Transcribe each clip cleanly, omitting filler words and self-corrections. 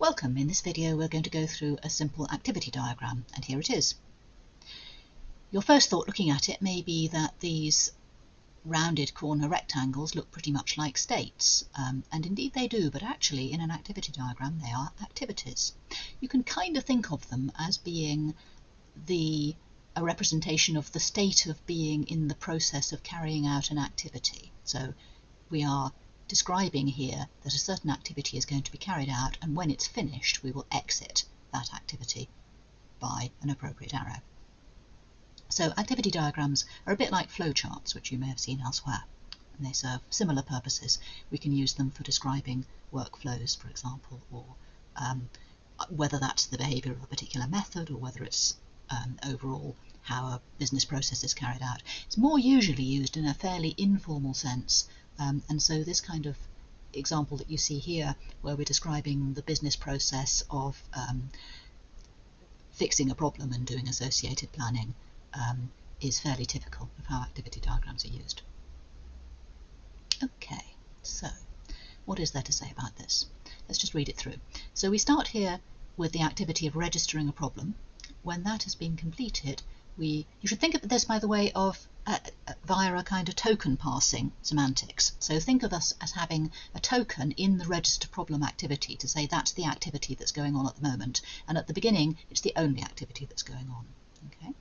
Welcome. In this video we're going to go through a simple activity diagram, and here it is. Your first thought looking at it may be that these rounded corner rectangles look pretty much like states, and indeed they do, but actually in an activity diagram they are activities. You can kind of think of them as being a representation of the state of being in the process of carrying out an activity. So we are describing here that a certain activity is going to be carried out, and when it's finished we will exit that activity by an appropriate arrow. So activity diagrams are a bit like flowcharts, which you may have seen elsewhere, and they serve similar purposes. We can use them for describing workflows, for example, or whether that's the behaviour of a particular method or whether it's overall how a business process is carried out. It's more usually used in a fairly informal sense, and so this kind of example that you see here, where we're describing the business process of fixing a problem and doing associated planning, is fairly typical of how activity diagrams are used. Okay, so what is there to say about this? Let's just read it through. So we start here with the activity of registering a problem. When that has been completed, you should think of this, by the way, of via a kind of token passing semantics. So think of us as having a token in the register problem activity to say that's the activity that's going on at the moment, and at the beginning it's the only activity that's going on. Okay.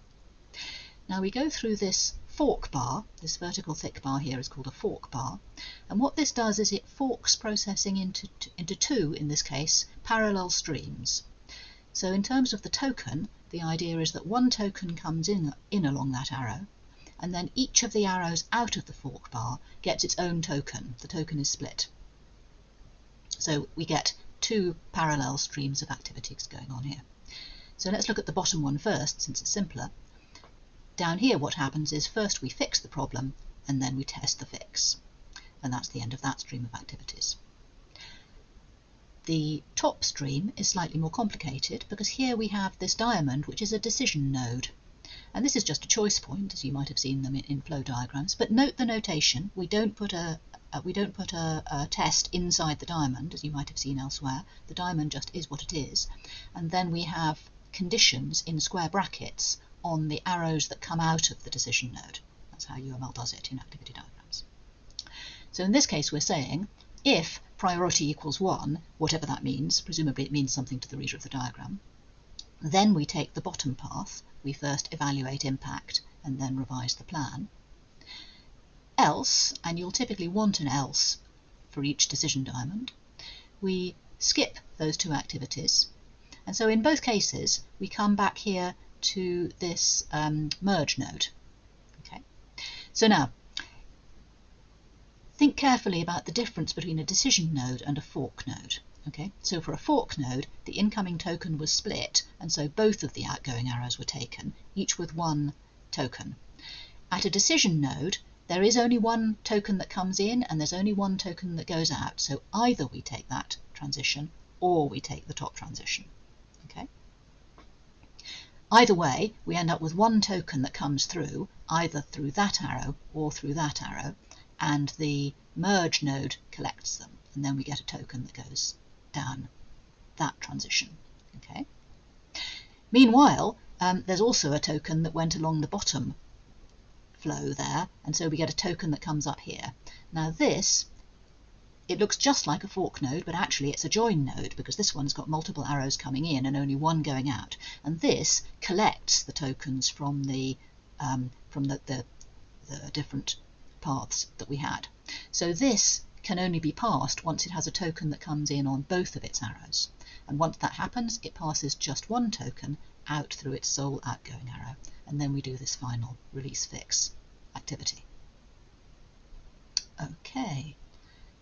Now we go through this fork bar. This vertical thick bar here is called a fork bar, and what this does is it forks processing into two, in this case, parallel streams. So in terms of the token, the idea is that one token comes in along that arrow, and then each of the arrows out of the fork bar gets its own token. The token is split. So we get two parallel streams of activities going on here. So let's look at the bottom one first, since it's simpler. Down here what happens is first we fix the problem and then we test the fix, and that's the end of that stream of activities. The top stream is slightly more complicated because here we have this diamond, which is a decision node, and this is just a choice point, as you might have seen them in flow diagrams. But note the notation: we don't put a test inside the diamond, as you might have seen elsewhere. The diamond just is what it is, and then we have conditions in square brackets on the arrows that come out of the decision node. That's how UML does it in activity diagrams. So in this case we're saying if priority equals 1, whatever that means, presumably it means something to the reader of the diagram, then we take the bottom path. We first evaluate impact and then revise the plan. Else, and you'll typically want an else for each decision diamond, we skip those two activities, and so in both cases we come back here to this merge node. Okay, so now think carefully about the difference between a decision node and a fork node. Okay, so for a fork node, the incoming token was split, and so both of the outgoing arrows were taken, each with one token. At a decision node, there is only one token that comes in and there's only one token that goes out, so either we take that transition or we take the top transition. Okay. Either way, we end up with one token that comes through, either through that arrow or through that arrow, and the merge node collects them, and then we get a token that goes down that transition. Okay. Meanwhile, there's also a token that went along the bottom flow there, and so we get a token that comes up here. Now this, it looks just like a fork node, but actually it's a join node, because this one's got multiple arrows coming in and only one going out, and this collects the tokens from the different paths that we had. So this can only be passed once it has a token that comes in on both of its arrows, and once that happens it passes just one token out through its sole outgoing arrow, and then we do this final release fix activity. Okay,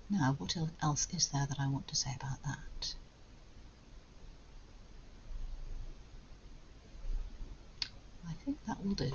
now what else is there that I want to say about that? I think that will do.